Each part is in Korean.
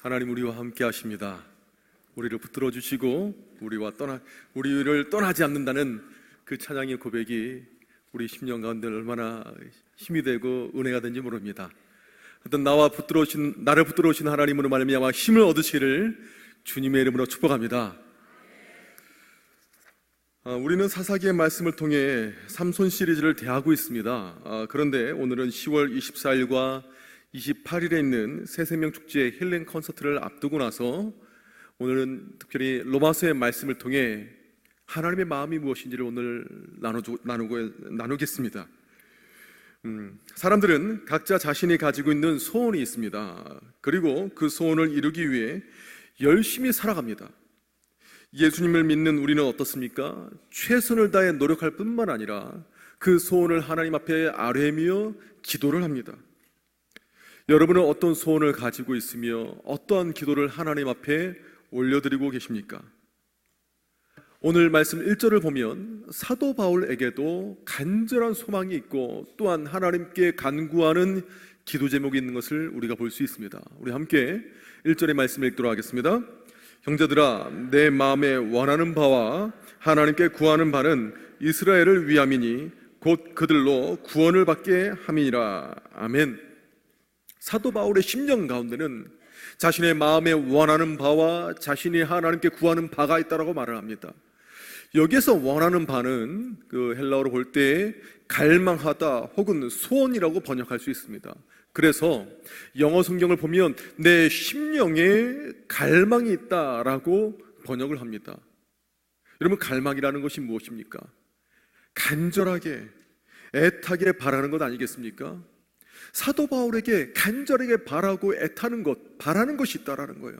하나님 우리와 함께 하십니다. 우리를 붙들어 주시고 우리를 떠나지 않는다는 그 찬양의 고백이 우리 심령 가운데 얼마나 힘이 되고 은혜가 된지 모릅니다. 어떤 나를 붙들어 오신 하나님으로 말미암아 힘을 얻으시기를 주님의 이름으로 축복합니다. 우리는 사사기의 말씀을 통해 삼손 시리즈를 대하고 있습니다. 그런데 오늘은 10월 24일과 28일에 있는 새생명 축제 힐링 콘서트를 앞두고 나서 오늘은 특별히 로마서의 말씀을 통해 하나님의 마음이 무엇인지를 오늘 나누겠습니다. 사람들은 각자 자신이 가지고 있는 소원이 있습니다. 그리고 그 소원을 이루기 위해 열심히 살아갑니다. 예수님을 믿는 우리는 어떻습니까? 최선을 다해 노력할 뿐만 아니라 그 소원을 하나님 앞에 아뢰며 기도를 합니다. 여러분은 어떤 소원을 가지고 있으며 어떠한 기도를 하나님 앞에 올려드리고 계십니까? 오늘 말씀 1절을 보면 사도 바울에게도 간절한 소망이 있고 또한 하나님께 간구하는 기도 제목이 있는 것을 우리가 볼 수 있습니다. 우리 함께 1절의 말씀을 읽도록 하겠습니다. 형제들아, 내 마음에 원하는 바와 하나님께 구하는 바는 이스라엘을 위함이니 곧 그들로 구원을 받게 함이니라. 아멘. 사도 바울의 심령 가운데는 자신의 마음에 원하는 바와 자신이 하나님께 구하는 바가 있다라고 말을 합니다. 여기에서 원하는 바는 그 헬라어로 볼 때 갈망하다 혹은 소원이라고 번역할 수 있습니다. 그래서 영어 성경을 보면 내 심령에 갈망이 있다라고 번역을 합니다. 여러분, 갈망이라는 것이 무엇입니까? 간절하게 애타게 바라는 것 아니겠습니까? 사도 바울에게 간절하게 바라고 애타는 것, 바라는 것이 있다라는 거예요.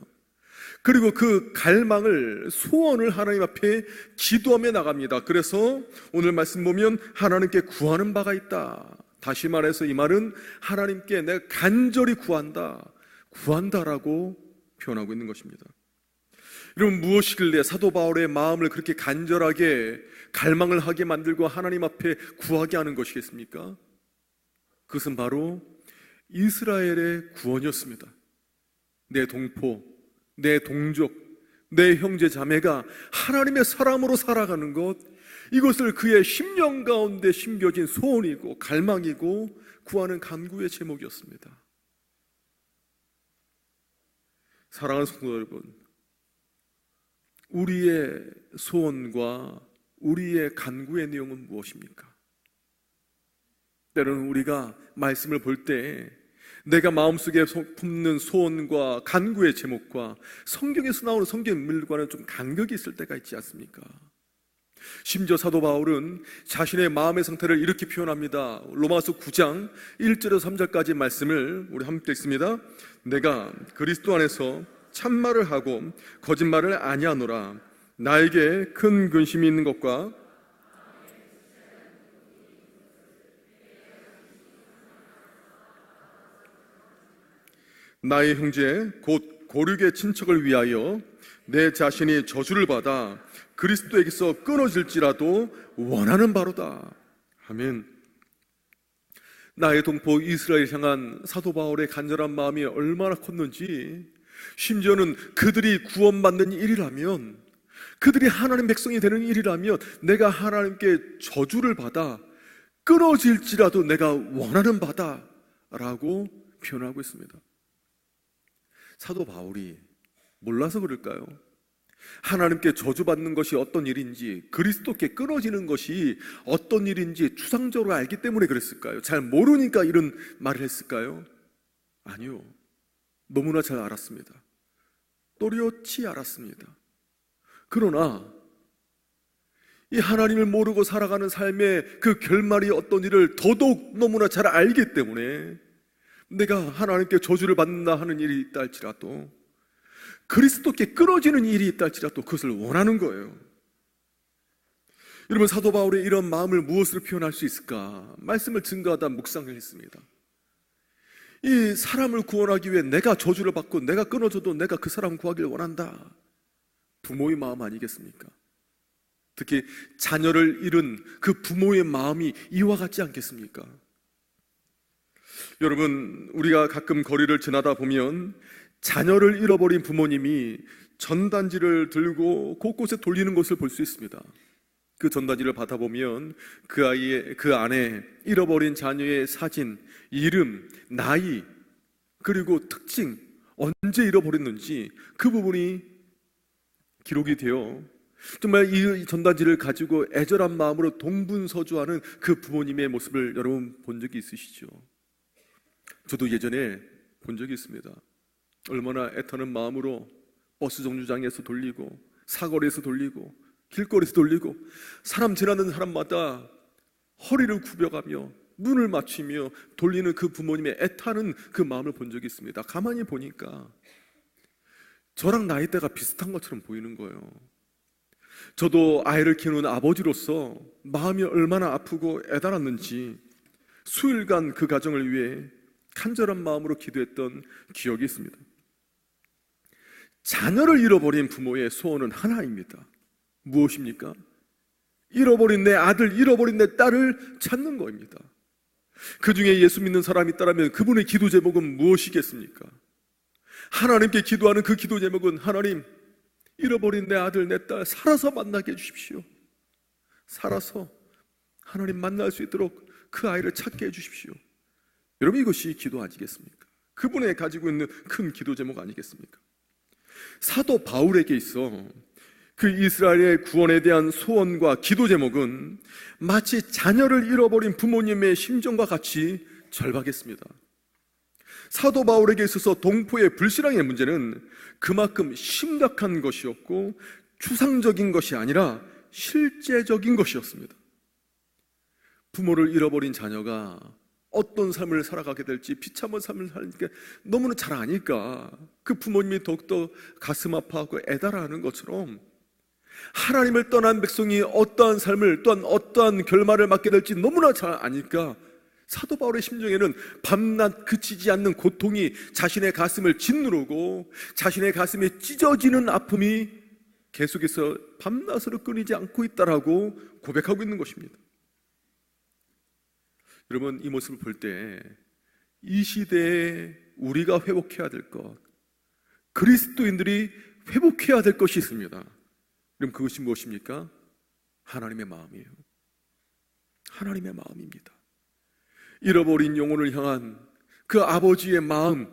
그리고 그 갈망을, 소원을 하나님 앞에 기도하며 나갑니다. 그래서 오늘 말씀 보면 하나님께 구하는 바가 있다. 다시 말해서 이 말은 하나님께 내가 간절히 구한다라고 표현하고 있는 것입니다. 여러분, 무엇이길래 사도 바울의 마음을 그렇게 간절하게 갈망을 하게 만들고 하나님 앞에 구하게 하는 것이겠습니까? 그것은 바로 이스라엘의 구원이었습니다. 내 동포, 내 동족, 내 형제 자매가 하나님의 사람으로 살아가는 것, 이것을 그의 심령 가운데 심겨진 소원이고 갈망이고 구하는 간구의 제목이었습니다. 사랑하는 성도 여러분, 우리의 소원과 우리의 간구의 내용은 무엇입니까? 때로는 우리가 말씀을 볼 때 내가 마음속에 품는 소원과 간구의 제목과 성경에서 나오는 성경 인물과는 좀 간격이 있을 때가 있지 않습니까? 심지어 사도 바울은 자신의 마음의 상태를 이렇게 표현합니다. 로마서 9장 1절에서 3절까지 말씀을 우리 함께 읽습니다. 내가 그리스도 안에서 참말을 하고 거짓말을 아니하노라. 나에게 큰 근심이 있는 것과 나의 형제 곧 고륙의 친척을 위하여 내 자신이 저주를 받아 그리스도에게서 끊어질지라도 원하는 바로다. 아멘. 나의 동포 이스라엘 향한 사도 바울의 간절한 마음이 얼마나 컸는지, 심지어는 그들이 구원받는 일이라면, 그들이 하나님 백성이 되는 일이라면 내가 하나님께 저주를 받아 끊어질지라도 내가 원하는 바다라고 표현하고 있습니다. 사도 바울이 몰라서 그럴까요? 하나님께 저주받는 것이 어떤 일인지, 그리스도께 끊어지는 것이 어떤 일인지 추상적으로 알기 때문에 그랬을까요? 잘 모르니까 이런 말을 했을까요? 아니요, 너무나 잘 알았습니다. 또렷이 알았습니다. 그러나 이 하나님을 모르고 살아가는 삶의 그 결말이 어떤 일을 더더욱 너무나 잘 알기 때문에 내가 하나님께 저주를 받는다 하는 일이 있다 할지라도, 그리스도께 끊어지는 일이 있다 할지라도 그것을 원하는 거예요. 여러분, 사도 바울의 이런 마음을 무엇으로 표현할 수 있을까? 말씀을 증거하다 묵상을 했습니다. 이 사람을 구원하기 위해 내가 저주를 받고 내가 끊어져도 내가 그 사람 구하기를 원한다. 부모의 마음 아니겠습니까? 특히 자녀를 잃은 그 부모의 마음이 이와 같지 않겠습니까? 여러분, 우리가 가끔 거리를 지나다 보면 자녀를 잃어버린 부모님이 전단지를 들고 곳곳에 돌리는 것을 볼 수 있습니다. 그 전단지를 받아보면 그 안에 잃어버린 자녀의 사진, 이름, 나이, 그리고 특징, 언제 잃어버렸는지 그 부분이 기록이 되어 정말 이 전단지를 가지고 애절한 마음으로 동분서주하는 그 부모님의 모습을 여러분 본 적이 있으시죠? 저도 예전에 본 적이 있습니다. 얼마나 애타는 마음으로 버스 정류장에서 돌리고 사거리에서 돌리고 길거리에서 돌리고 사람 지나는 사람마다 허리를 굽혀가며 눈을 맞추며 돌리는 그 부모님의 애타는 그 마음을 본 적이 있습니다. 가만히 보니까 저랑 나이대가 비슷한 것처럼 보이는 거예요. 저도 아이를 키우는 아버지로서 마음이 얼마나 아프고 애달았는지 수일간 그 가정을 위해 간절한 마음으로 기도했던 기억이 있습니다. 자녀를 잃어버린 부모의 소원은 하나입니다. 무엇입니까? 잃어버린 내 아들, 잃어버린 내 딸을 찾는 것입니다. 그 중에 예수 믿는 사람이 있다면 그분의 기도 제목은 무엇이겠습니까? 하나님께 기도하는 그 기도 제목은 하나님, 잃어버린 내 아들, 내 딸 살아서 만나게 해주십시오. 살아서 하나님 만날 수 있도록 그 아이를 찾게 해주십시오. 여러분, 이것이 기도 아니겠습니까? 그분의 가지고 있는 큰 기도 제목 아니겠습니까? 사도 바울에게 있어 그 이스라엘의 구원에 대한 소원과 기도 제목은 마치 자녀를 잃어버린 부모님의 심정과 같이 절박했습니다. 사도 바울에게 있어서 동포의 불신앙의 문제는 그만큼 심각한 것이었고 추상적인 것이 아니라 실제적인 것이었습니다. 부모를 잃어버린 자녀가 어떤 삶을 살아가게 될지 비참한 삶을 살니까 너무나 잘 아니까 그 부모님이 더욱더 가슴 아파하고 애달아하는 것처럼 하나님을 떠난 백성이 어떠한 삶을 또한 어떠한 결말을 맞게 될지 너무나 잘 아니까 사도 바울의 심정에는 밤낮 그치지 않는 고통이 자신의 가슴을 짓누르고 자신의 가슴에 찢어지는 아픔이 계속해서 밤낮으로 끊이지 않고 있다라고 고백하고 있는 것입니다. 여러분, 이 모습을 볼 때 이 시대에 우리가 회복해야 될 것, 그리스도인들이 회복해야 될 것이 있습니다. 그럼 그것이 무엇입니까? 하나님의 마음이에요. 하나님의 마음입니다. 잃어버린 영혼을 향한 그 아버지의 마음,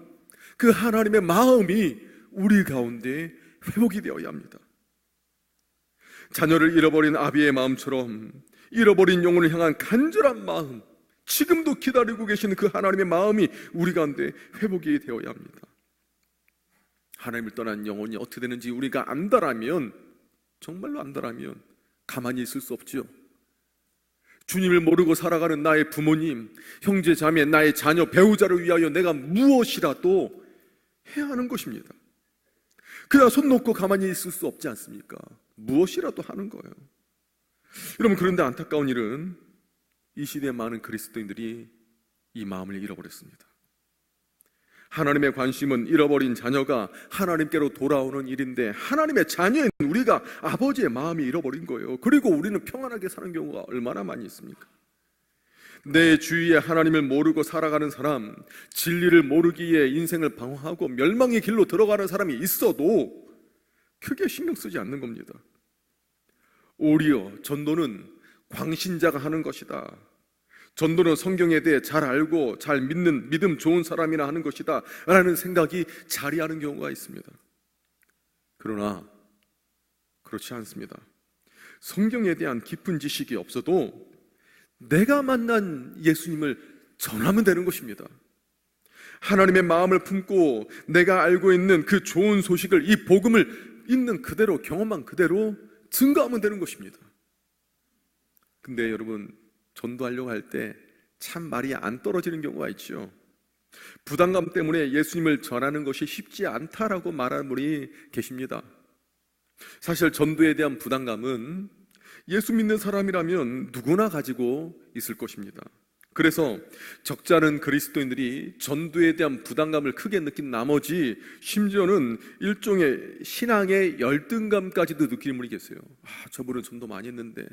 그 하나님의 마음이 우리 가운데 회복이 되어야 합니다. 자녀를 잃어버린 아비의 마음처럼 잃어버린 영혼을 향한 간절한 마음, 지금도 기다리고 계시는 그 하나님의 마음이 우리 가운데 회복이 되어야 합니다. 하나님을 떠난 영혼이 어떻게 되는지 우리가 안다라면, 정말로 안다라면 가만히 있을 수 없지요. 주님을 모르고 살아가는 나의 부모님, 형제, 자매, 나의 자녀, 배우자를 위하여 내가 무엇이라도 해야 하는 것입니다. 그냥 손 놓고 가만히 있을 수 없지 않습니까? 무엇이라도 하는 거예요. 여러분, 그런데 안타까운 일은 이 시대의 많은 그리스도인들이 이 마음을 잃어버렸습니다. 하나님의 관심은 잃어버린 자녀가 하나님께로 돌아오는 일인데 하나님의 자녀인 우리가 아버지의 마음이 잃어버린 거예요. 그리고 우리는 평안하게 사는 경우가 얼마나 많이 있습니까? 내 주위에 하나님을 모르고 살아가는 사람, 진리를 모르기에 인생을 방황하고 멸망의 길로 들어가는 사람이 있어도 크게 신경 쓰지 않는 겁니다. 오히려 전도는 광신자가 하는 것이다. 전도는 성경에 대해 잘 알고 잘 믿는 믿음 좋은 사람이나 하는 것이다 라는 생각이 자리하는 경우가 있습니다. 그러나 그렇지 않습니다. 성경에 대한 깊은 지식이 없어도 내가 만난 예수님을 전하면 되는 것입니다. 하나님의 마음을 품고 내가 알고 있는 그 좋은 소식을, 이 복음을 있는 그대로, 경험한 그대로 증거하면 되는 것입니다. 근데 여러분, 전도하려고 할 때 참 말이 안 떨어지는 경우가 있죠. 부담감 때문에 예수님을 전하는 것이 쉽지 않다라고 말하는 분이 계십니다. 사실 전도에 대한 부담감은 예수 믿는 사람이라면 누구나 가지고 있을 것입니다. 그래서 적지 않은 그리스도인들이 전도에 대한 부담감을 크게 느낀 나머지 심지어는 일종의 신앙의 열등감까지도 느끼는 분이 계세요. 저분은 전도 많이 했는데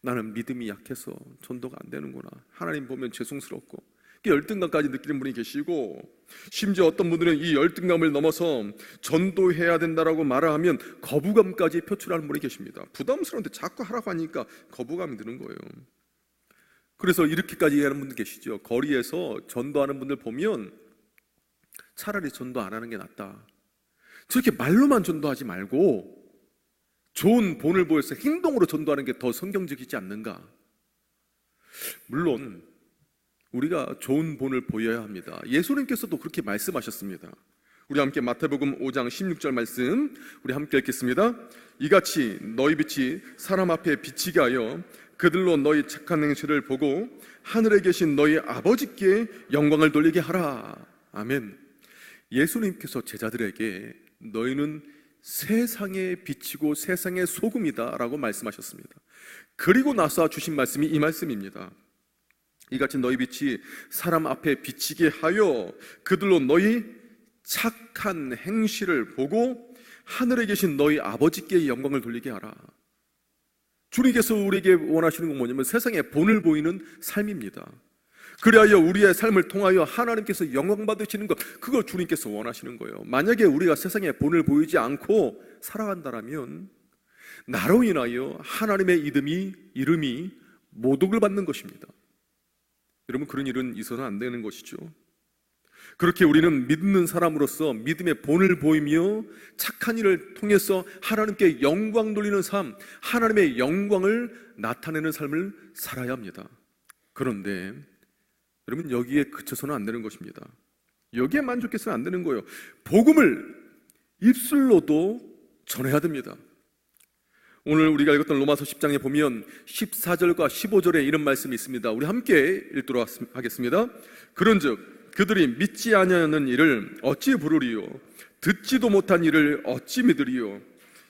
나는 믿음이 약해서 전도가 안 되는구나. 하나님 보면 죄송스럽고 그 열등감까지 느끼는 분이 계시고, 심지어 어떤 분들은 이 열등감을 넘어서 전도해야 된다라고 말을 하면 거부감까지 표출하는 분이 계십니다. 부담스러운데 자꾸 하라고 하니까 거부감이 드는 거예요. 그래서 이렇게까지 얘기하는 분들 계시죠. 거리에서 전도하는 분들 보면 차라리 전도 안 하는 게 낫다. 저렇게 말로만 전도하지 말고 좋은 본을 보여서 행동으로 전도하는 게 더 성경적이지 않는가. 물론 우리가 좋은 본을 보여야 합니다. 예수님께서도 그렇게 말씀하셨습니다. 우리 함께 마태복음 5장 16절 말씀 우리 함께 읽겠습니다. 이같이 너희 빛이 사람 앞에 비치게 하여 그들로 너희 착한 행실을 보고 하늘에 계신 너희 아버지께 영광을 돌리게 하라. 아멘. 예수님께서 제자들에게 너희는 세상에 비치고 세상의 소금이다 라고 말씀하셨습니다. 그리고 나서 주신 말씀이 이 말씀입니다. 이같이 너희 빛이 사람 앞에 비치게 하여 그들로 너희 착한 행실을 보고 하늘에 계신 너희 아버지께 영광을 돌리게 하라. 주님께서 우리에게 원하시는 건 뭐냐면 세상에 본을 보이는 삶입니다. 그리하여 우리의 삶을 통하여 하나님께서 영광 받으시는 것, 그걸 주님께서 원하시는 거예요. 만약에 우리가 세상에 본을 보이지 않고 살아간다면 나로 인하여 하나님의 이름이 모독을 받는 것입니다. 여러분, 그런 일은 있어서는 안 되는 것이죠. 그렇게 우리는 믿는 사람으로서 믿음의 본을 보이며 착한 일을 통해서 하나님께 영광 돌리는 삶, 하나님의 영광을 나타내는 삶을 살아야 합니다. 그런데 여러분, 여기에 그쳐서는 안 되는 것입니다. 여기에 만족해서는 안 되는 거예요. 복음을 입술로도 전해야 됩니다. 오늘 우리가 읽었던 로마서 10장에 보면 14절과 15절에 이런 말씀이 있습니다. 우리 함께 읽도록 하겠습니다. 그런즉 그들이 믿지 아니하는 일을 어찌 부르리요? 듣지도 못한 일을 어찌 믿으리요?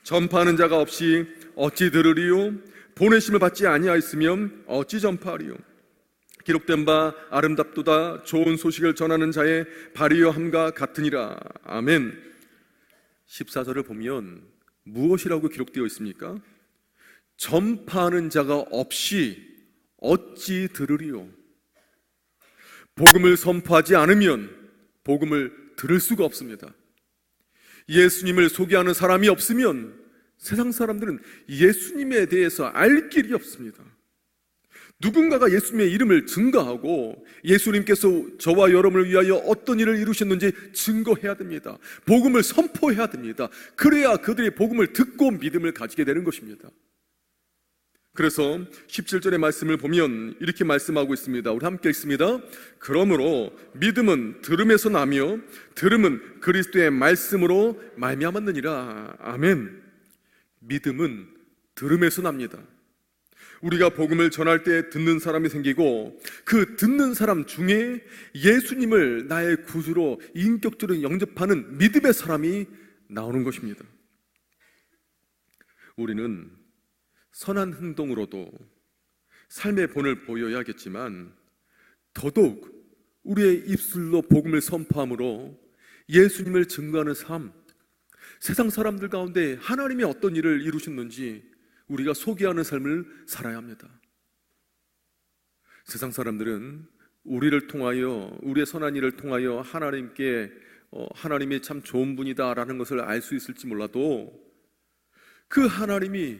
전파하는 자가 없이 어찌 들으리요? 보내심을 받지 아니하였으면 어찌 전파하리요? 기록된 바 아름답도다 좋은 소식을 전하는 자의 발이여 함과 같으니라. 아멘. 14절을 보면 무엇이라고 기록되어 있습니까? 전파하는 자가 없이 어찌 들으리요? 복음을 선포하지 않으면 복음을 들을 수가 없습니다. 예수님을 소개하는 사람이 없으면 세상 사람들은 예수님에 대해서 알 길이 없습니다. 누군가가 예수님의 이름을 증거하고 예수님께서 저와 여러분을 위하여 어떤 일을 이루셨는지 증거해야 됩니다. 복음을 선포해야 됩니다. 그래야 그들이 복음을 듣고 믿음을 가지게 되는 것입니다. 그래서 17절의 말씀을 보면 이렇게 말씀하고 있습니다. 우리 함께 읽습니다. 그러므로 믿음은 들음에서 나며 들음은 그리스도의 말씀으로 말미암았느니라. 아멘. 믿음은 들음에서 납니다. 우리가 복음을 전할 때 듣는 사람이 생기고 그 듣는 사람 중에 예수님을 나의 구주로 인격적으로 영접하는 믿음의 사람이 나오는 것입니다. 우리는 선한 행동으로도 삶의 본을 보여야겠지만 더더욱 우리의 입술로 복음을 선포함으로 예수님을 증거하는 삶, 세상 사람들 가운데 하나님이 어떤 일을 이루셨는지 우리가 소개하는 삶을 살아야 합니다. 세상 사람들은 우리를 통하여, 우리의 선한 일을 통하여 하나님이 참 좋은 분이다라는 것을 알 수 있을지 몰라도 그 하나님이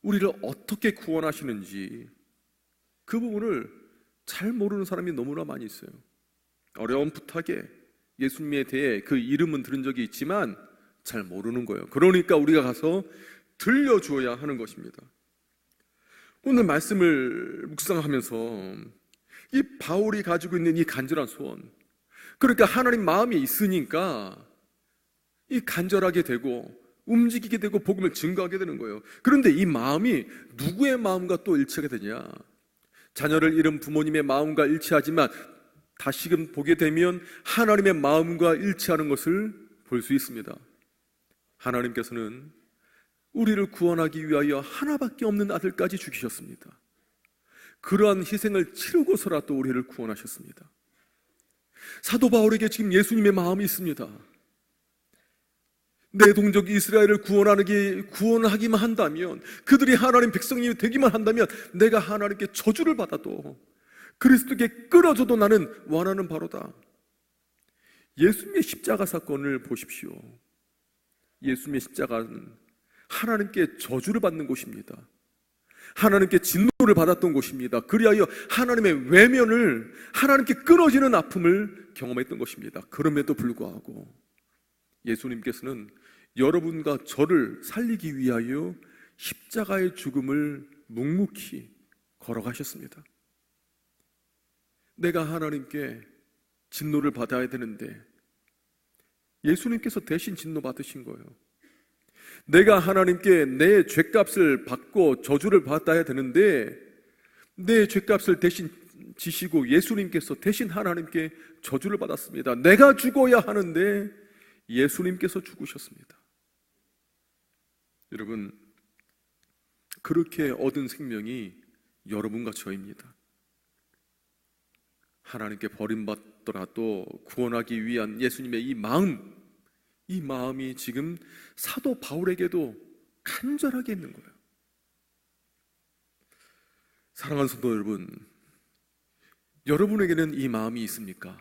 우리를 어떻게 구원하시는지 그 부분을 잘 모르는 사람이 너무나 많이 있어요. 어렴풋하게 예수님에 대해 그 이름은 들은 적이 있지만 잘 모르는 거예요. 그러니까 우리가 가서 들려주어야 하는 것입니다. 오늘 말씀을 묵상하면서 이 바울이 가지고 있는 이 간절한 소원, 그러니까 하나님 마음이 있으니까 이 간절하게 되고 움직이게 되고 복음을 증거하게 되는 거예요. 그런데 이 마음이 누구의 마음과 또 일치하게 되냐? 자녀를 잃은 부모님의 마음과 일치하지만 다시금 보게 되면 하나님의 마음과 일치하는 것을 볼 수 있습니다. 하나님께서는 우리를 구원하기 위하여 하나밖에 없는 아들까지 죽이셨습니다. 그러한 희생을 치르고서라도 우리를 구원하셨습니다. 사도 바울에게 지금 예수님의 마음이 있습니다. 내 동족 이스라엘을 구원하기만 한다면, 그들이 하나님 백성이 되기만 한다면 내가 하나님께 저주를 받아도 그리스도께 끊어져도 나는 원하는 바로다. 예수님의 십자가 사건을 보십시오. 예수님의 십자가는 하나님께 저주를 받는 곳입니다. 하나님께 진노를 받았던 곳입니다. 그리하여 하나님의 외면을, 하나님께 끊어지는 아픔을 경험했던 것입니다. 그럼에도 불구하고 예수님께서는 여러분과 저를 살리기 위하여 십자가의 죽음을 묵묵히 걸어가셨습니다. 내가 하나님께 진노를 받아야 되는데 예수님께서 대신 진노 받으신 거예요. 내가 하나님께 내 죄값을 받고 저주를 받아야 되는데 내 죄값을 대신 지시고 예수님께서 대신 하나님께 저주를 받았습니다. 내가 죽어야 하는데 예수님께서 죽으셨습니다. 여러분, 그렇게 얻은 생명이 여러분과 저입니다. 하나님께 버림받더라도 구원하기 위한 예수님의 이 마음이 지금 사도 바울에게도 간절하게 있는 거예요. 사랑하는 성도 여러분, 여러분에게는 이 마음이 있습니까?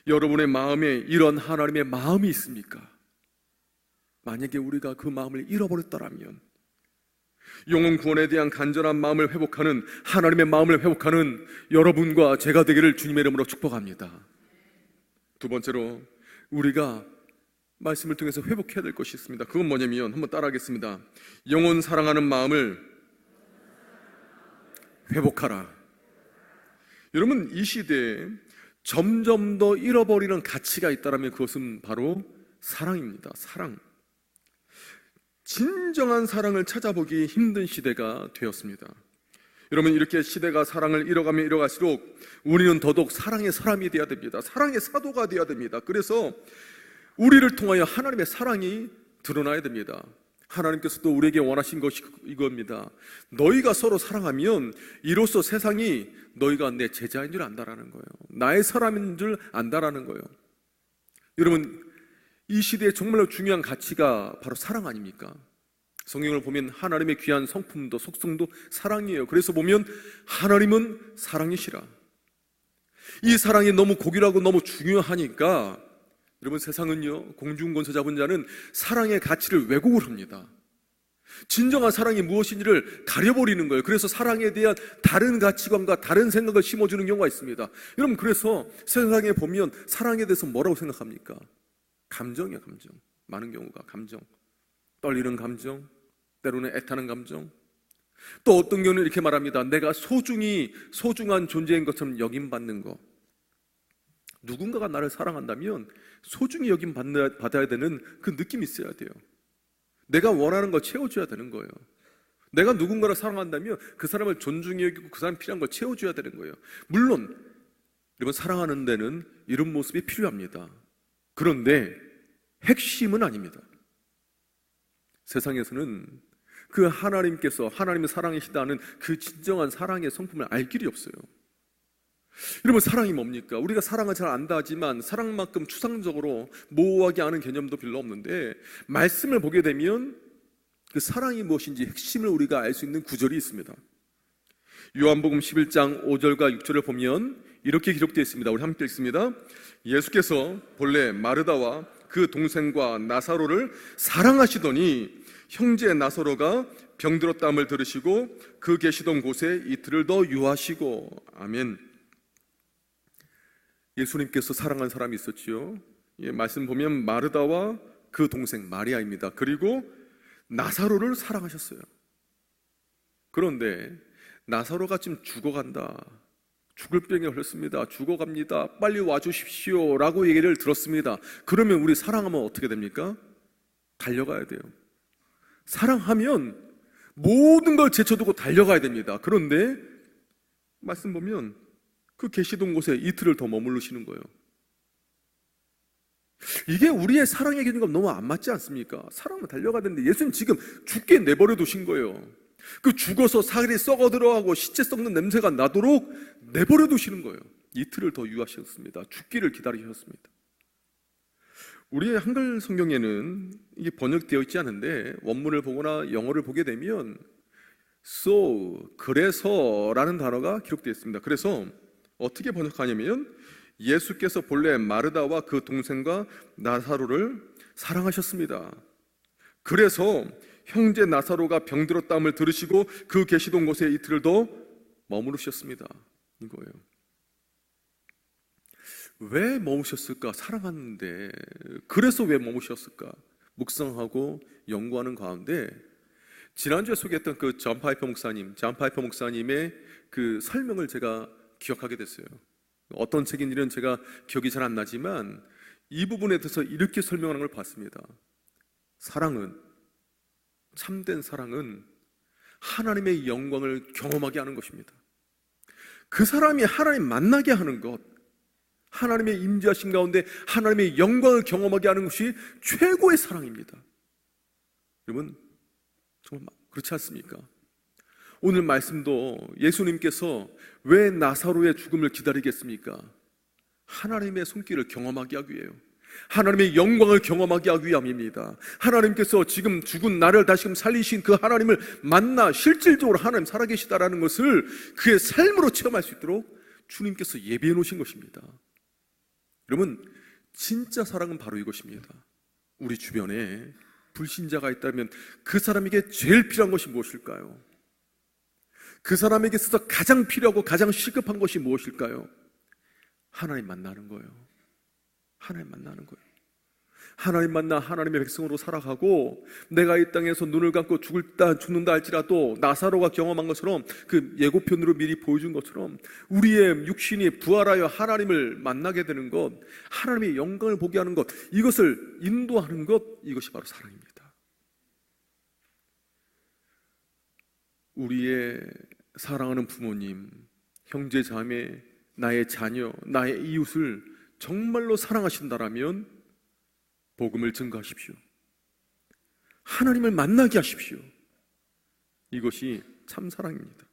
여러분의 마음에 이런 하나님의 마음이 있습니까? 만약에 우리가 그 마음을 잃어버렸다면, 영혼 구원에 대한 간절한 마음을 회복하는, 하나님의 마음을 회복하는 여러분과 제가 되기를 주님의 이름으로 축복합니다. 두 번째로 우리가 말씀을 통해서 회복해야 될 것이 있습니다. 그건 뭐냐면, 한번 따라하겠습니다. 영혼 사랑하는 마음을 회복하라. 여러분, 이 시대에 점점 더 잃어버리는 가치가 있다면 그것은 바로 사랑입니다. 사랑. 진정한 사랑을 찾아보기 힘든 시대가 되었습니다. 여러분, 이렇게 시대가 사랑을 잃어가면 잃어갈수록 우리는 더더욱 사랑의 사람이 되어야 됩니다. 사랑의 사도가 되어야 됩니다. 그래서 우리를 통하여 하나님의 사랑이 드러나야 됩니다. 하나님께서도 우리에게 원하신 것이 이겁니다. 너희가 서로 사랑하면 이로써 세상이 너희가 내 제자인 줄 안다라는 거예요. 나의 사람인 줄 안다라는 거예요. 여러분, 이 시대에 정말로 중요한 가치가 바로 사랑 아닙니까? 성경을 보면 하나님의 귀한 성품도 속성도 사랑이에요. 그래서 보면 하나님은 사랑이시라. 이 사랑이 너무 고귀하고 너무 중요하니까 여러분, 세상은요, 공중권세 잡은 자는 사랑의 가치를 왜곡을 합니다. 진정한 사랑이 무엇인지를 가려버리는 거예요. 그래서 사랑에 대한 다른 가치관과 다른 생각을 심어주는 경우가 있습니다. 여러분, 그래서 세상에 보면 사랑에 대해서 뭐라고 생각합니까? 감정이야, 감정. 많은 경우가 감정. 떨리는 감정, 때로는 애타는 감정. 또 어떤 경우는 이렇게 말합니다. 내가 소중한 존재인 것처럼 여김받는 거. 누군가가 나를 사랑한다면 소중히 여김받아야 되는 그 느낌이 있어야 돼요. 내가 원하는 거 채워줘야 되는 거예요. 내가 누군가를 사랑한다면 그 사람을 존중히 여기고 그 사람 필요한 걸 채워줘야 되는 거예요. 물론 여러분, 사랑하는 데는 이런 모습이 필요합니다. 그런데 핵심은 아닙니다. 세상에서는 그 하나님께서 하나님의 사랑이시다는 그 진정한 사랑의 성품을 알 길이 없어요. 여러분, 사랑이 뭡니까? 우리가 사랑을 잘 안다 하지만 사랑만큼 추상적으로 모호하게 아는 개념도 별로 없는데, 말씀을 보게 되면 그 사랑이 무엇인지 핵심을 우리가 알 수 있는 구절이 있습니다. 요한복음 11장 5절과 6절을 보면 이렇게 기록되어 있습니다. 우리 함께 읽습니다. 예수께서 본래 마르다와 그 동생과 나사로를 사랑하시더니 형제 나사로가 병들었다함을 들으시고 그 계시던 곳에 이틀을 더 유하시고. 아멘. 예수님께서 사랑한 사람이 있었지요. 예, 말씀 보면 마르다와 그 동생 마리아입니다. 그리고 나사로를 사랑하셨어요. 그런데 나사로가 지금 죽어간다, 죽을 병에 걸렸습니다, 죽어갑니다, 빨리 와주십시오 라고 얘기를 들었습니다. 그러면 우리 사랑하면 어떻게 됩니까? 달려가야 돼요. 사랑하면 모든 걸 제쳐두고 달려가야 됩니다. 그런데 말씀 보면 그 계시던 곳에 이틀을 더 머무르시는 거예요. 이게 우리의 사랑의 기준과 너무 안 맞지 않습니까? 사랑은 달려가야 되는데 예수님 지금 죽게 내버려 두신 거예요. 그 죽어서 살이 썩어 들어가고 시체 썩는 냄새가 나도록 내버려 두시는 거예요. 이틀을 더 유하셨습니다. 죽기를 기다리셨습니다. 우리의 한글 성경에는 이게 번역되어 있지 않은데 원문을 보거나 영어를 보게 되면 so, 그래서라는 단어가 기록되어 있습니다. 그래서 어떻게 번역하냐면 예수께서 본래 마르다와 그 동생과 나사로를 사랑하셨습니다. 그래서 형제 나사로가 병들었다함을 들으시고 그 계시던 곳에 이틀을 더 머무르셨습니다. 이거예요. 왜 머무셨을까? 사랑하는데. 그래서 왜 머무셨을까? 묵상하고 연구하는 가운데 지난주에 소개했던 그 존 파이퍼 목사님의 그 설명을 제가 기억하게 됐어요. 어떤 책인지는 제가 기억이 잘 안 나지만 이 부분에 대해서 이렇게 설명하는 걸 봤습니다. 참된 사랑은 하나님의 영광을 경험하게 하는 것입니다. 그 사람이 하나님 만나게 하는 것, 하나님의 임재하심 가운데 하나님의 영광을 경험하게 하는 것이 최고의 사랑입니다. 여러분, 정말 그렇지 않습니까? 오늘 말씀도 예수님께서 왜 나사로의 죽음을 기다리겠습니까? 하나님의 손길을 경험하게 하기 위해요. 하나님의 영광을 경험하게 하기 위함입니다. 하나님께서 지금 죽은 나를 다시금 살리신 그 하나님을 만나 실질적으로 하나님 살아계시다라는 것을 그의 삶으로 체험할 수 있도록 주님께서 예비해 놓으신 것입니다. 여러분, 진짜 사랑은 바로 이것입니다. 우리 주변에 불신자가 있다면 그 사람에게 제일 필요한 것이 무엇일까요? 그 사람에게 있어서 가장 필요하고 가장 시급한 것이 무엇일까요? 하나님 만나는 거예요. 하나님 만나는 거예요. 하나님 만나 하나님의 백성으로 살아가고 내가 이 땅에서 눈을 감고 죽는다 할지라도 나사로가 경험한 것처럼 그 예고편으로 미리 보여준 것처럼 우리의 육신이 부활하여 하나님을 만나게 되는 것, 하나님의 영광을 보게 하는 것, 이것을 인도하는 것, 이것이 바로 사랑입니다. 우리의 사랑하는 부모님, 형제 자매, 나의 자녀, 나의 이웃을 정말로 사랑하신다라면 복음을 증거하십시오. 하나님을 만나게 하십시오. 이것이 참 사랑입니다.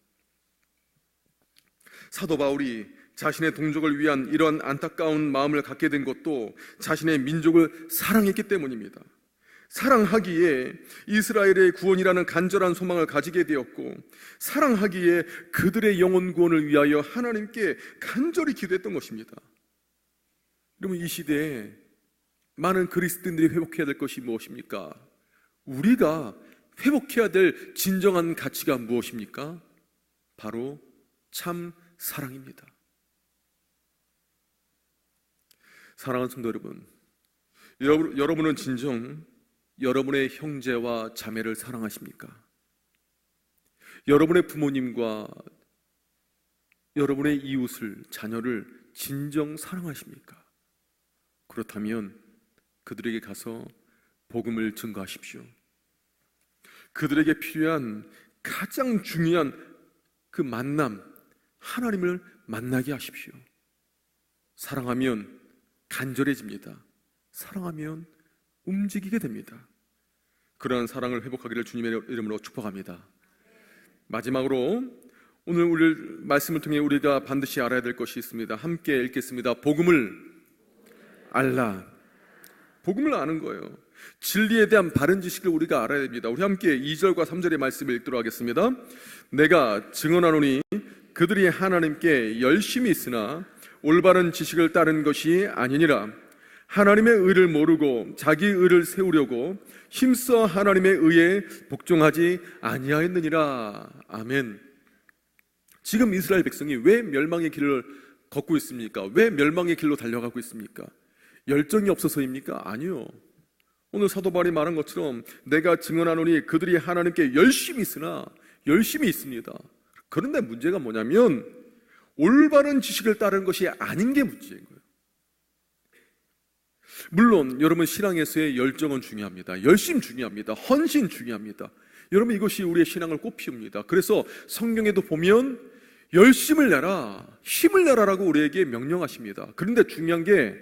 사도 바울이 자신의 동족을 위한 이런 안타까운 마음을 갖게 된 것도 자신의 민족을 사랑했기 때문입니다. 사랑하기에 이스라엘의 구원이라는 간절한 소망을 가지게 되었고, 사랑하기에 그들의 영혼 구원을 위하여 하나님께 간절히 기도했던 것입니다. 여러분, 이 시대에 많은 그리스도인들이 회복해야 될 것이 무엇입니까? 우리가 회복해야 될 진정한 가치가 무엇입니까? 바로 참 사랑입니다. 사랑하는 성도 여러분, 여러분은 진정 여러분의 형제와 자매를 사랑하십니까? 여러분의 부모님과 여러분의 이웃을, 자녀를 진정 사랑하십니까? 그렇다면 그들에게 가서 복음을 증거하십시오. 그들에게 필요한 가장 중요한 그 만남, 하나님을 만나게 하십시오. 사랑하면 간절해집니다. 사랑하면 움직이게 됩니다. 그러한 사랑을 회복하기를 주님의 이름으로 축복합니다. 마지막으로 오늘 우리 말씀을 통해 우리가 반드시 알아야 될 것이 있습니다. 함께 읽겠습니다. 복음을 알라. 복음을 아는 거예요. 진리에 대한 바른 지식을 우리가 알아야 됩니다. 우리 함께 2절과 3절의 말씀을 읽도록 하겠습니다. 내가 증언하노니 그들이 하나님께 열심히 있으나 올바른 지식을 따른 것이 아니니라. 하나님의 의를 모르고 자기 의를 세우려고 힘써 하나님의 의에 복종하지 아니하였느니라. 아멘. 지금 이스라엘 백성이 왜 멸망의 길을 걷고 있습니까? 왜 멸망의 길로 달려가고 있습니까? 열정이 없어서입니까? 아니요. 오늘 사도 바울이 말한 것처럼 내가 증언하노니 그들이 하나님께 열심히 있으나 열심히 있습니다. 그런데 문제가 뭐냐면 올바른 지식을 따르는 것이 아닌 게 문제인 거예요. 물론 여러분 신앙에서의 열정은 중요합니다. 열심 중요합니다. 헌신 중요합니다. 여러분 이것이 우리의 신앙을 꽃피웁니다. 그래서 성경에도 보면 열심을 내라, 힘을 내라라고 우리에게 명령하십니다. 그런데 중요한 게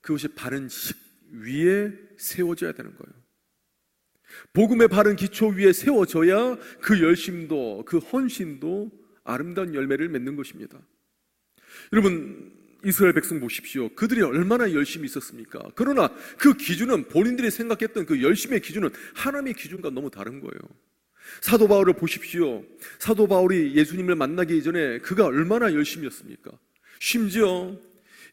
그것이 바른 지식 위에 세워져야 되는 거예요. 복음의 바른 기초 위에 세워져야 그 열심도 그 헌신도 아름다운 열매를 맺는 것입니다. 여러분 이스라엘 백성 보십시오. 그들이 얼마나 열심히 있었습니까? 그러나 그 기준은 본인들이 생각했던 그 열심의 기준은 하나님의 기준과 너무 다른 거예요. 사도 바울을 보십시오. 사도 바울이 예수님을 만나기 이전에 그가 얼마나 열심이었습니까? 심지어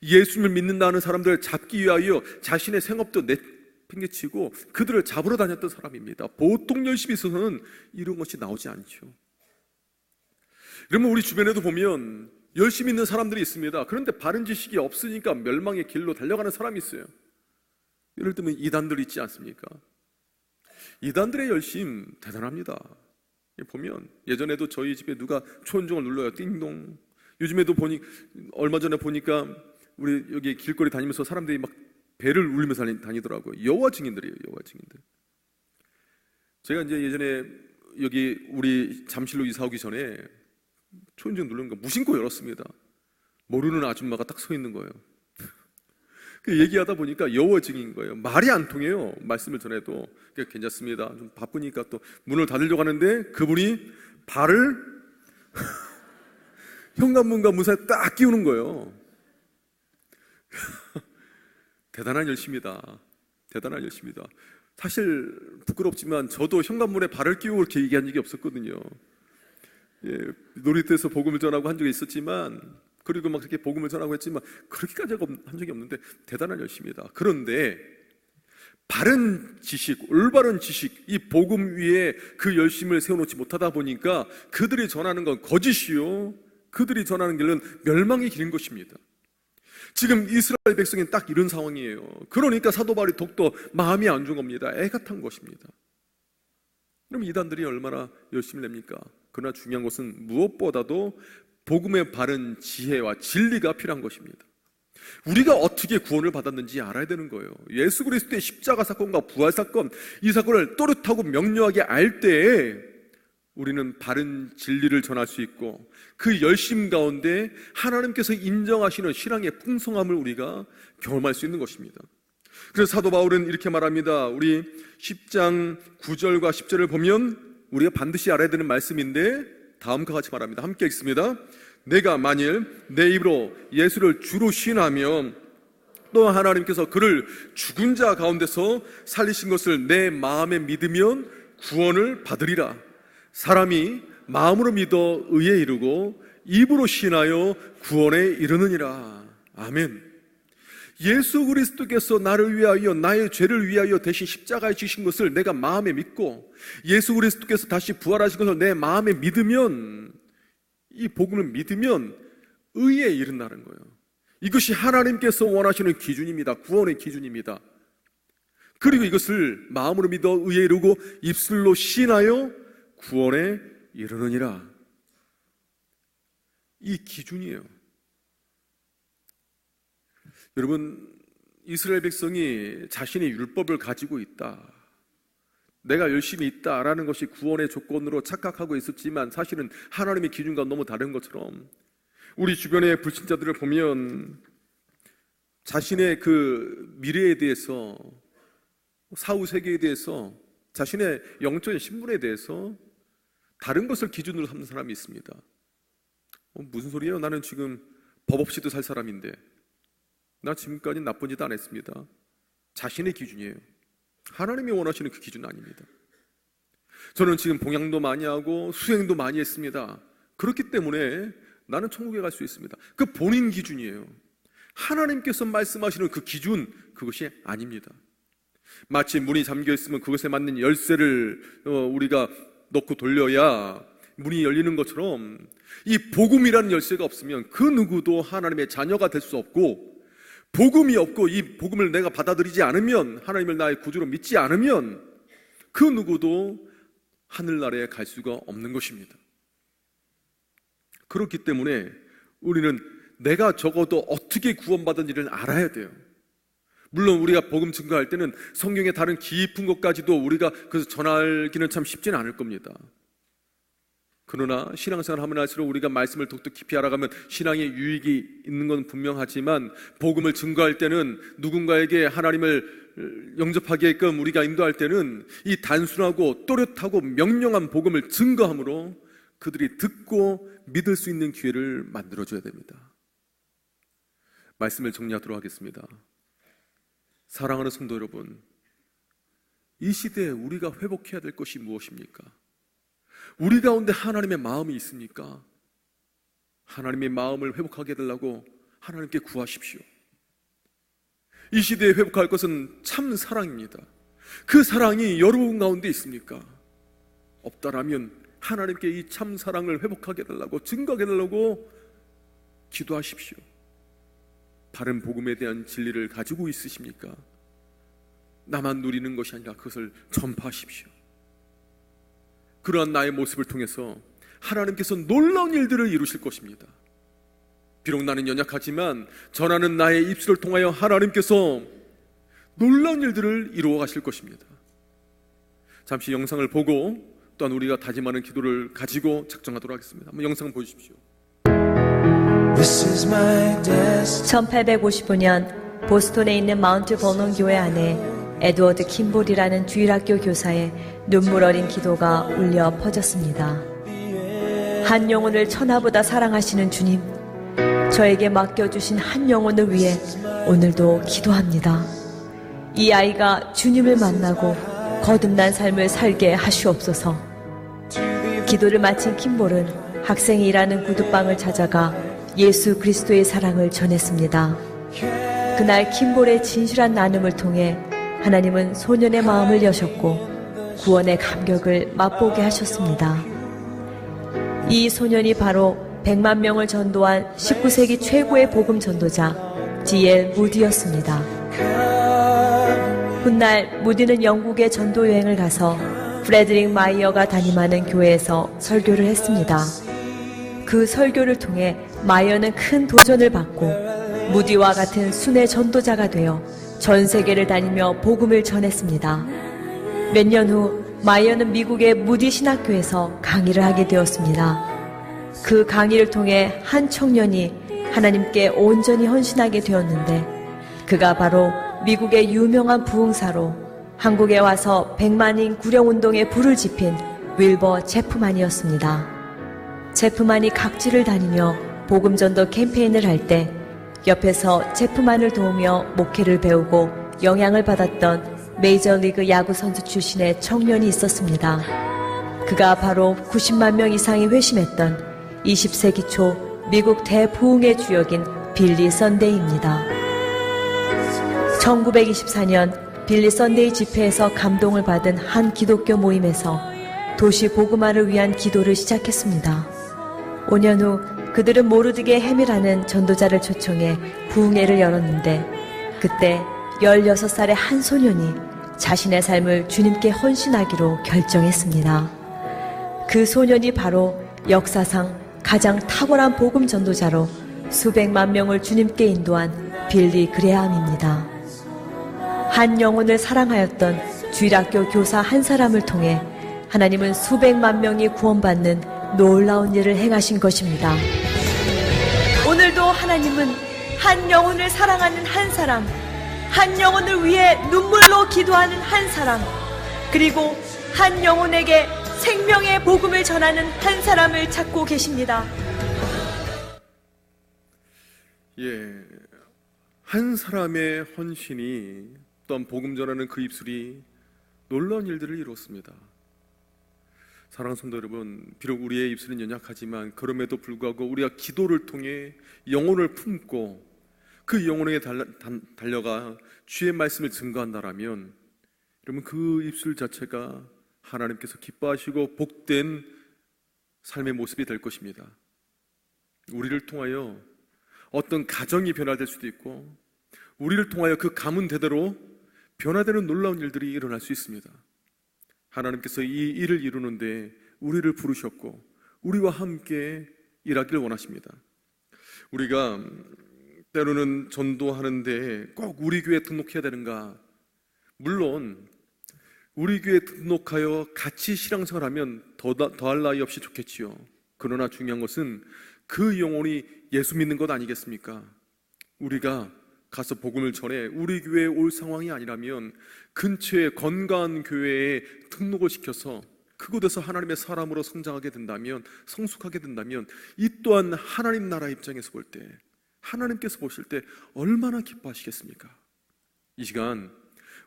예수님을 믿는다는 사람들을 잡기 위하여 자신의 생업도 내팽개치고 그들을 잡으러 다녔던 사람입니다. 보통 열심히 있어서는 이런 것이 나오지 않죠. 그러면 우리 주변에도 보면 열심히 있는 사람들이 있습니다. 그런데 바른 지식이 없으니까 멸망의 길로 달려가는 사람이 있어요. 예를 들면 이단들 있지 않습니까? 이단들의 열심 대단합니다. 보면 예전에도 저희 집에 누가 초인종을 눌러요. 띵동. 요즘에도 얼마 전에 보니까 우리 여기 길거리 다니면서 사람들이 막 배를 울리면서 다니더라고요. 여호와 증인들이에요. 여호와 증인들. 제가 이제 예전에 여기 우리 잠실로 이사 오기 전에 초인종 누르는 거 무심코 열었습니다. 모르는 아줌마가 딱 서 있는 거예요. 그 얘기하다 보니까 여호와 증인인 거예요. 말이 안 통해요. 말씀을 전해도. 괜찮습니다. 좀 바쁘니까 또 문을 닫으려고 하는데 그분이 발을 현관문과 문 사이에 딱 끼우는 거예요. 대단한 열심이다. 대단한 열심이다. 사실 부끄럽지만 저도 현관문에 발을 끼우고 이렇게 얘기한 적이 없었거든요. 예, 놀이터에서 복음을 전하고 한 적이 있었지만, 그리고 막 그렇게 복음을 전하고 했지만 그렇게까지 한 적이 없는데 대단한 열심이다. 그런데 바른 지식, 올바른 지식, 이 복음 위에 그 열심을 세워놓지 못하다 보니까 그들이 전하는 건 거짓이요, 그들이 전하는 길은 멸망의 길인 것입니다. 지금 이스라엘 백성은 딱 이런 상황이에요. 그러니까 사도 바울이 더욱더 마음이 안 좋은 겁니다. 애가 탄 것입니다. 그럼 이단들이 얼마나 열심히 냅니까? 그러나 중요한 것은 무엇보다도 복음의 바른 지혜와 진리가 필요한 것입니다. 우리가 어떻게 구원을 받았는지 알아야 되는 거예요. 예수 그리스도의 십자가 사건과 부활 사건, 이 사건을 또렷하고 명료하게 알 때에 우리는 바른 진리를 전할 수 있고 그 열심 가운데 하나님께서 인정하시는 신앙의 풍성함을 우리가 경험할 수 있는 것입니다. 그래서 사도 바울은 이렇게 말합니다. 우리 10장 9절과 10절을 보면 우리가 반드시 알아야 되는 말씀인데 다음과 같이 말합니다. 함께 읽습니다. 내가 만일 내 입으로 예수를 주로 시인하면 또 하나님께서 그를 죽은 자 가운데서 살리신 것을 내 마음에 믿으면 구원을 받으리라. 사람이 마음으로 믿어 의에 이르고 입으로 시인하여 구원에 이르느니라. 아멘. 예수 그리스도께서 나를 위하여, 나의 죄를 위하여 대신 십자가에 지신 것을 내가 마음에 믿고 예수 그리스도께서 다시 부활하신 것을 내 마음에 믿으면, 이 복음을 믿으면 의에 이른다는 거예요. 이것이 하나님께서 원하시는 기준입니다. 구원의 기준입니다. 그리고 이것을 마음으로 믿어 의에 이르고 입술로 시인하여 구원에 이르느니라. 이 기준이에요. 여러분, 이스라엘 백성이 자신의 율법을 가지고 있다, 내가 열심히 있다라는 것이 구원의 조건으로 착각하고 있었지만 사실은 하나님의 기준과 너무 다른 것처럼 우리 주변의 불신자들을 보면 자신의 그 미래에 대해서, 사후 세계에 대해서, 자신의 영적인 신분에 대해서 다른 것을 기준으로 삼는 사람이 있습니다. 무슨 소리예요? 나는 지금 법 없이도 살 사람인데, 나 지금까지 나쁜 짓 안 했습니다. 자신의 기준이에요. 하나님이 원하시는 그 기준은 아닙니다. 저는 지금 봉양도 많이 하고 수행도 많이 했습니다. 그렇기 때문에 나는 천국에 갈 수 있습니다. 그 본인 기준이에요. 하나님께서 말씀하시는 그 기준, 그것이 아닙니다. 마치 문이 잠겨 있으면 그것에 맞는 열쇠를 우리가 넣고 돌려야 문이 열리는 것처럼 이 복음이라는 열쇠가 없으면 그 누구도 하나님의 자녀가 될 수 없고, 복음이 없고 이 복음을 내가 받아들이지 않으면, 하나님을 나의 구주로 믿지 않으면 그 누구도 하늘나라에 갈 수가 없는 것입니다. 그렇기 때문에 우리는 내가 적어도 어떻게 구원받은지를 알아야 돼요. 물론 우리가 복음 증거할 때는 성경의 다른 깊은 것까지도 우리가 그래서 전하기는 참 쉽지는 않을 겁니다. 그러나 신앙생활 하면 할수록 우리가 말씀을 더욱더 깊이 알아가면 신앙의 유익이 있는 건 분명하지만, 복음을 증거할 때는, 누군가에게 하나님을 영접하게끔 우리가 인도할 때는 이 단순하고 또렷하고 명령한 복음을 증거함으로 그들이 듣고 믿을 수 있는 기회를 만들어줘야 됩니다. 말씀을 정리하도록 하겠습니다. 사랑하는 성도 여러분, 이 시대에 우리가 회복해야 될 것이 무엇입니까? 우리 가운데 하나님의 마음이 있습니까? 하나님의 마음을 회복하게 해달라고 하나님께 구하십시오. 이 시대에 회복할 것은 참 사랑입니다. 그 사랑이 여러분 가운데 있습니까? 없다라면 하나님께 이 참 사랑을 회복하게 해달라고, 증거하게 해달라고 기도하십시오. 바른 복음에 대한 진리를 가지고 있으십니까? 나만 누리는 것이 아니라 그것을 전파하십시오. 그러한 나의 모습을 통해서 하나님께서 놀라운 일들을 이루실 것입니다. 비록 나는 연약하지만 전하는 나의 입술을 통하여 하나님께서 놀라운 일들을 이루어 가실 것입니다. 잠시 영상을 보고 또한 우리가 다짐하는 기도를 가지고 작정하도록 하겠습니다. 한번 영상 보십시오. 1855년 보스턴에 있는 마운트 버논 교회 안에 에드워드 킴볼이라는 주일학교 교사의 눈물 어린 기도가 울려 퍼졌습니다. 한 영혼을 천하보다 사랑하시는 주님, 저에게 맡겨주신 한 영혼을 위해 오늘도 기도합니다. 이 아이가 주님을 만나고 거듭난 삶을 살게 하시옵소서. 기도를 마친 킴볼은 학생이 일하는 구두방을 찾아가 예수 그리스도의 사랑을 전했습니다. 그날 킴볼의 진실한 나눔을 통해 하나님은 소년의 마음을 여셨고 구원의 감격을 맛보게 하셨습니다. 이 소년이 바로 100만 명을 전도한 19세기 최고의 복음 전도자 D.L. 무디였습니다. 훗날 무디는 영국의 전도 여행을 가서 프레드릭 마이어가 담임하는 교회에서 설교를 했습니다. 그 설교를 통해 마이어는 큰 도전을 받고 무디와 같은 순회 전도자가 되어 전 세계를 다니며 복음을 전했습니다. 몇 년 후 마이어는 미국의 무디 신학교에서 강의를 하게 되었습니다. 그 강의를 통해 한 청년이 하나님께 온전히 헌신하게 되었는데 그가 바로 미국의 유명한 부흥사로 한국에 와서 100만인 구령운동에 불을 지핀 윌버 체프만이었습니다. 체프만이 각지를 다니며 복음전도 캠페인을 할 때 옆에서 체프만을 도우며 목회를 배우고 영향을 받았던 메이저리그 야구 선수 출신의 청년이 있었습니다. 그가 바로 90만 명 이상이 회심했던 20세기 초 미국 대부흥의 주역인 빌리 선데이입니다. 1924년 빌리 선데이 집회에서 감동을 받은 한 기독교 모임에서 도시 복음화를 위한 기도를 시작했습니다. 5년 후 그들은 모르드게 해밀하는 전도자를 초청해 부흥회를 열었는데 그때 16살의 한 소년이 자신의 삶을 주님께 헌신하기로 결정했습니다. 그 소년이 바로 역사상 가장 탁월한 복음 전도자로 수백만 명을 주님께 인도한 빌리 그레함입니다. 한 영혼을 사랑하였던 주일학교 교사 한 사람을 통해 하나님은 수백만 명이 구원받는 놀라운 일을 행하신 것입니다. 오늘도 하나님은 한 영혼을 사랑하는 한 사람, 한 영혼을 위해 눈물로 기도하는 한 사람, 그리고 한 영혼에게 생명의 복음을 전하는 한 사람을 찾고 계십니다. 한 사람의 헌신이 또한 복음 전하는 그 입술이 놀라운 일들을 이루었습니다. 사랑하는 성도 여러분, 비록 우리의 입술은 연약하지만 그럼에도 불구하고 우리가 기도를 통해 영혼을 품고 그 영혼에게 달려가 주의 말씀을 증거한다라면 여러분 그 입술 자체가 하나님께서 기뻐하시고 복된 삶의 모습이 될 것입니다. 우리를 통하여 어떤 가정이 변화될 수도 있고 우리를 통하여 그 가문대대로 변화되는 놀라운 일들이 일어날 수 있습니다. 하나님께서 이 일을 이루는데 우리를 부르셨고 우리와 함께 일하기를 원하십니다. 우리가 때로는 전도하는데 꼭 우리 교회에 등록해야 되는가? 물론 우리 교회에 등록하여 같이 신앙생활하면 더할 나위 없이 좋겠지요. 그러나 중요한 것은 그 영혼이 예수 믿는 것 아니겠습니까? 우리가 가서 복음을 전해 우리 교회에 올 상황이 아니라면 근처에 건강한 교회에 등록을 시켜서 그곳에서 하나님의 사람으로 성장하게 된다면, 성숙하게 된다면 이 또한 하나님 나라 입장에서 볼 때, 하나님께서 보실 때 얼마나 기뻐하시겠습니까? 이 시간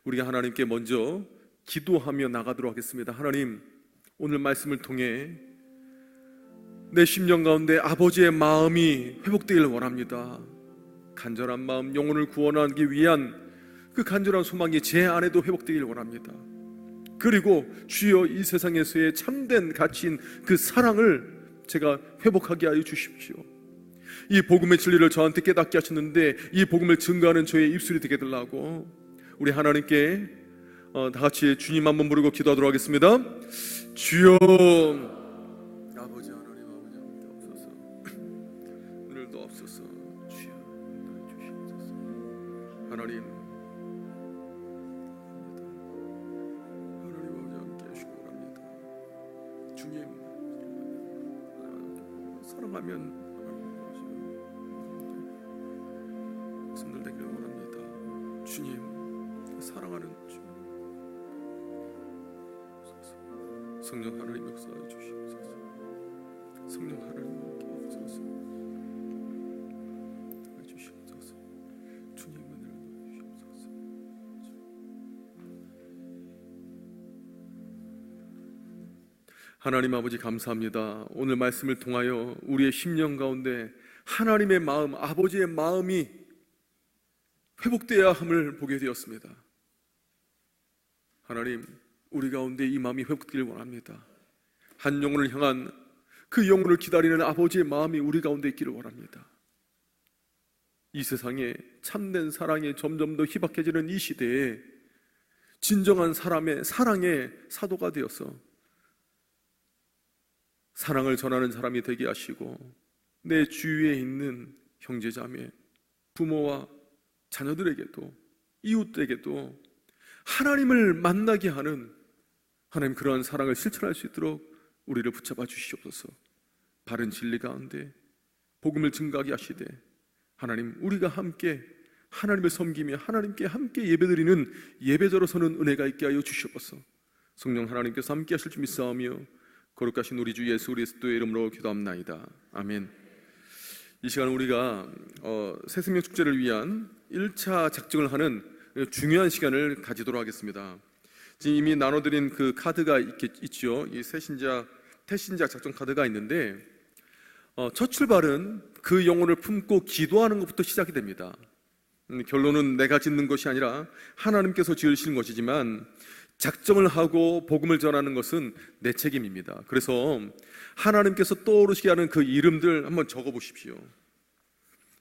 우리가 하나님께 먼저 기도하며 나가도록 하겠습니다. 하나님, 오늘 말씀을 통해 내 심령 가운데 아버지의 마음이 회복되기를 원합니다. 간절한 마음, 영혼을 구원하기 위한 그 간절한 소망이 제 안에도 회복되기를 원합니다. 그리고 주여 이 세상에서의 참된 가치인 그 사랑을 제가 회복하게 하여 주십시오. 이 복음의 진리를 저한테 깨닫게 하셨는데 이 복음을 증거하는 저의 입술이 되게 달라고 우리 하나님께 다 같이 주님 한번 부르고 기도하도록 하겠습니다. 주여 아버지 하나님 아버지 함께 없소서. 오늘도 없소서. 주여 인도해 주시옵소서. 하나님 아버지 함께 하시기 바랍니다. 주님 사랑하면 백성들 되기를 원합니다. 주님 사랑하는 주 성령 하나님 역사해 주시옵소서. 성령 하나님 함께 하옵소서. 해 주시옵소서. 주님 은혜를 주시옵소서. 하나님 아버지 감사합니다. 오늘 말씀을 통하여 우리의 심령 가운데 하나님의 마음, 아버지의 마음이 회복되어야 함을 보게 되었습니다. 하나님, 우리 가운데 이 마음이 회복되기를 원합니다. 한 영혼을 향한 그 영혼을 기다리는 아버지의 마음이 우리 가운데 있기를 원합니다. 이 세상에 참된 사랑이 점점 더 희박해지는 이 시대에 진정한 사람의 사랑의 사도가 되어서 사랑을 전하는 사람이 되게 하시고 내 주위에 있는 형제자매, 부모와 자녀들에게도 이웃에게도 하나님을 만나게 하는 하나님 그러한 사랑을 실천할 수 있도록 우리를 붙잡아 주시옵소서. 바른 진리 가운데 복음을 증거하게 하시되 하나님 우리가 함께 하나님을 섬기며 하나님께 함께 예배드리는 예배자로 서는 은혜가 있게 하여 주시옵소서. 성령 하나님께서 함께 하실 줄 믿사오며 거룩하신 우리 주 예수 그리스도의 이름으로 기도합나이다. 아멘. 이 시간 우리가 새생명 축제를 위한 1차 작정을 하는 중요한 시간을 가지도록 하겠습니다. 지금 이미 나눠드린 그 카드가 있죠. 이 태신자 작정 카드가 있는데 첫 출발은 그 영혼을 품고 기도하는 것부터 시작이 됩니다. 결론은 내가 짓는 것이 아니라 하나님께서 지으시는 것이지만 작정을 하고 복음을 전하는 것은 내 책임입니다. 그래서 하나님께서 떠오르시게 하는 그 이름들 한번 적어보십시오.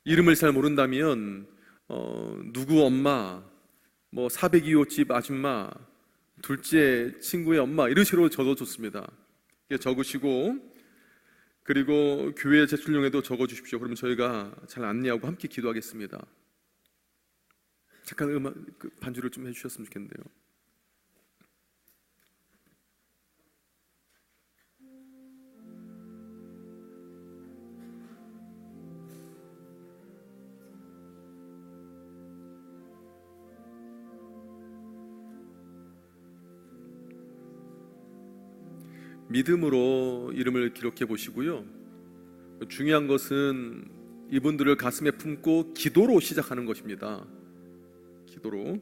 이름을 잘 모른다면 누구 엄마, 뭐 402호집 아줌마, 둘째 친구의 엄마 이런 식으로 적어줬습니다. 적으시고 그리고 교회 제출용에도 적어주십시오. 그러면 저희가 잘 안내하고 함께 기도하겠습니다. 잠깐 음악 반주를 좀 해주셨으면 좋겠는데요. 믿음으로 이름을 기록해 보시고요. 중요한 것은 이분들을 가슴에 품고 기도로 시작하는 것입니다. 기도로.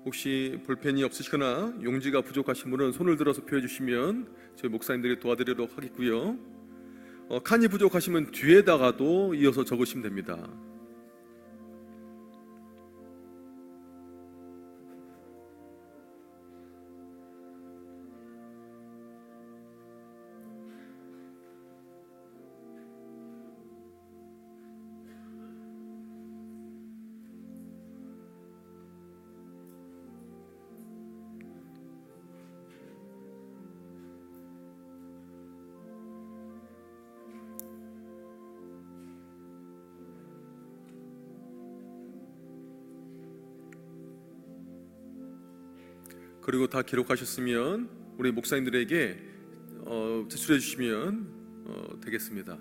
혹시 볼펜이 없으시거나 용지가 부족하신 분은 손을 들어서 표해 주시면 저희 목사님들이 도와드리도록 하겠고요. 칸이 부족하시면 뒤에다가도 이어서 적으시면 됩니다. 그리고 다 기록하셨으면 우리 목사님들에게 제출해 주시면 되겠습니다.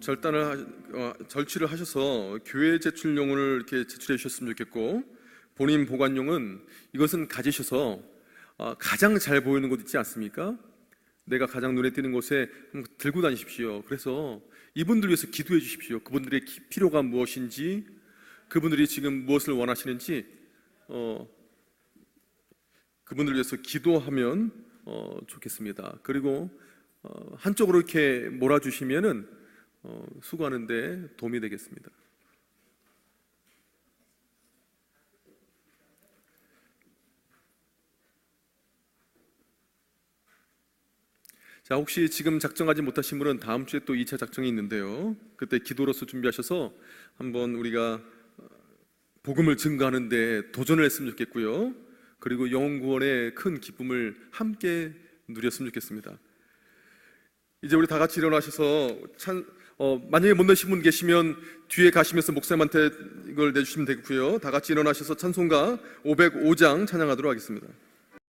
절취를 하셔서 교회 제출용을 이렇게 제출해 주셨으면 좋겠고, 본인 보관용은 이것은 가지셔서 가장 잘 보이는 곳 있지 않습니까? 내가 가장 눈에 띄는 곳에 들고 다니십시오. 그래서 이분들 위해서 기도해 주십시오. 그분들의 필요가 무엇인지, 그분들이 지금 무엇을 원하시는지 그분들 위해서 기도하면 좋겠습니다. 그리고 한쪽으로 이렇게 몰아주시면은 수고하는데 도움이 되겠습니다. 자, 혹시 지금 작정하지 못하신 분은 다음 주에 또 2차 작정이 있는데요. 그때 기도로서 준비하셔서 한번 우리가 복음을 증거하는데 도전을 했으면 좋겠고요. 그리고 영혼 구원의 큰 기쁨을 함께 누렸으면 좋겠습니다. 이제 우리 다 같이 일어나셔서 만약에 못 내신 분 계시면 뒤에 가시면서 목사님한테 이걸 내주시면 되고요. 다 같이 일어나셔서 찬송가 505장 찬양하도록 하겠습니다.